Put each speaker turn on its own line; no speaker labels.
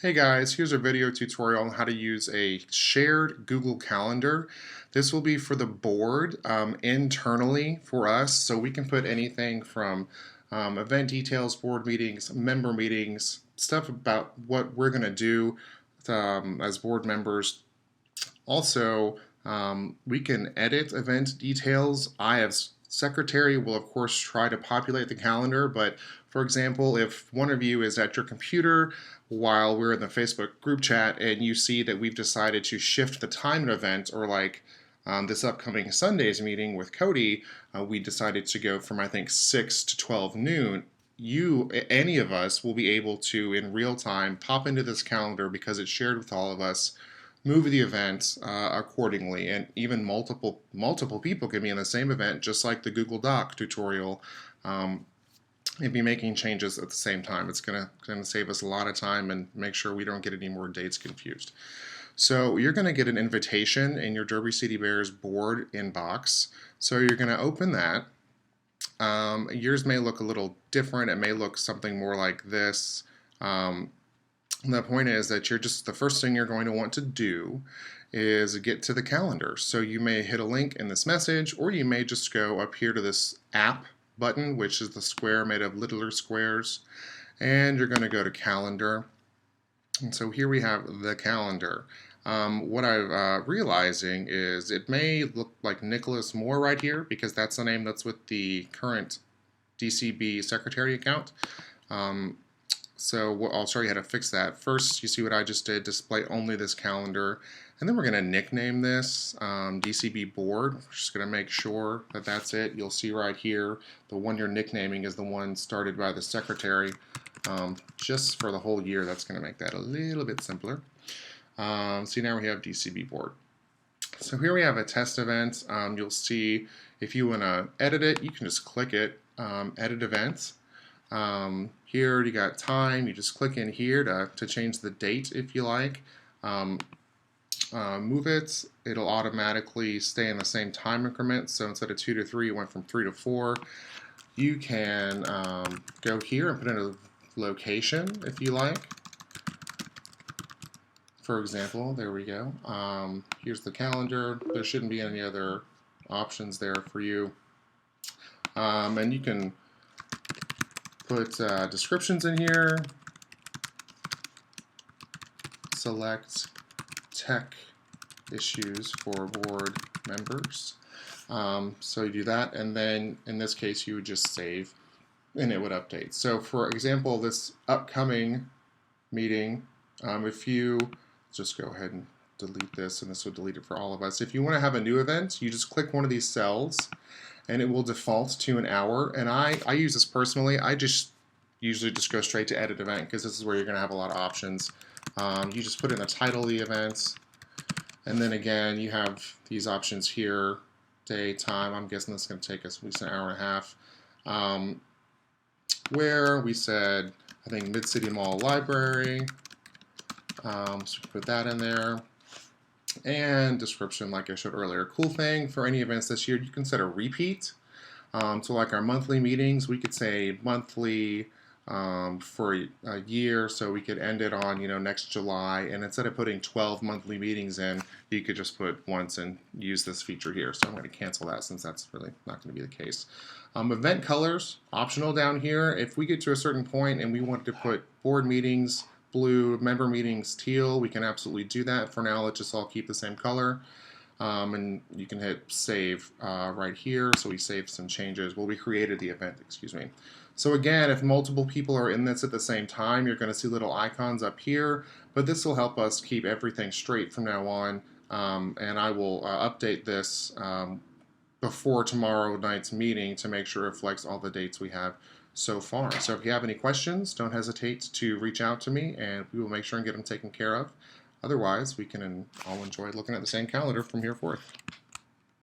Hey guys, here's a video tutorial on how to use a shared Google Calendar. This will be for the board internally for us, so we can put anything from event details, board meetings, member meetings, stuff about what we're going to do as board members. Also, we can edit event details. I, as secretary, will of course try to populate the calendar, but for example, if one of you is at your computer while we're in the Facebook group chat and you see that we've decided to shift the time of event, or like this upcoming Sunday's meeting with Cody, we decided to go from I think 6 to 12 noon. Any of us, will be able to in real time pop into this calendar because it's shared with all of us, move the event accordingly, and even multiple people can be in the same event, just like the Google Doc tutorial. And be making changes at the same time. It's gonna save us a lot of time and make sure we don't get any more dates confused. So you're gonna get an invitation in your Derby City Bears board inbox. So you're gonna open that. Yours may look a little different. It may look something more like this. The point is that the first thing you're going to want to do is get to the calendar. So you may hit a link in this message, or you may just go up here to this app button, which is the square made of littler squares, and you're going to go to calendar. And so here we have the calendar. What I'm realizing is it may look like Nicholas Moore right here, because that's the name that's with the current DCB secretary account. So I'll show you how to fix that. First, you see what I just did, display only this calendar. And then we're going to nickname this DCB board. We're just going to make sure that that's it. You'll see right here, the one you're nicknaming is the one started by the secretary. Just for the whole year, that's going to make that a little bit simpler. See, now we have DCB board. So here we have a test event. You'll see if you want to edit it, you can just click it, edit events. Here you got time, you just click in here to change the date if you like. Move it, it'll automatically stay in the same time increment. So instead of 2 to 3, it went from 3 to 4. You can go here and put in a location if you like. For example, there we go. Here's the calendar. There shouldn't be any other options there for you. And you can put descriptions in here. Select tech issues for board members. So you do that, and then in this case you would just save and it would update. So for example, this upcoming meeting, if you just go ahead and delete this, and this will delete it for all of us. If you want to have a new event, you just click one of these cells and it will default to an hour. And I use this personally. I just usually just go straight to edit event, because this is where you're going to have a lot of options. You just put in the title of the event, and then again you have these options here, day, time. I'm guessing this is going to take us at least an hour and a half. Where we said, I think Mid-City Mall Library, so we put that in there. And description, like I showed earlier. Cool thing for any events this year, you can set a repeat. So like our monthly meetings, we could say monthly for a year, so we could end it on next July, and instead of putting 12 monthly meetings in, you could just put once and use this feature here. So I'm going to cancel that, since that's really not going to be the case. Event colors, optional down here. If we get to a certain point and we want to put board meetings blue, member meetings teal, we can absolutely do that. For now, let's just all keep the same color. And you can hit save right here. So we saved some changes. Well, we created the event, excuse me. So again, if multiple people are in this at the same time, you're going to see little icons up here, but this will help us keep everything straight from now on. And I will update this before tomorrow night's meeting to make sure it reflects all the dates we have so far. So if you have any questions, don't hesitate to reach out to me, and we will make sure and get them taken care of. Otherwise, we can all enjoy looking at the same calendar from here forth.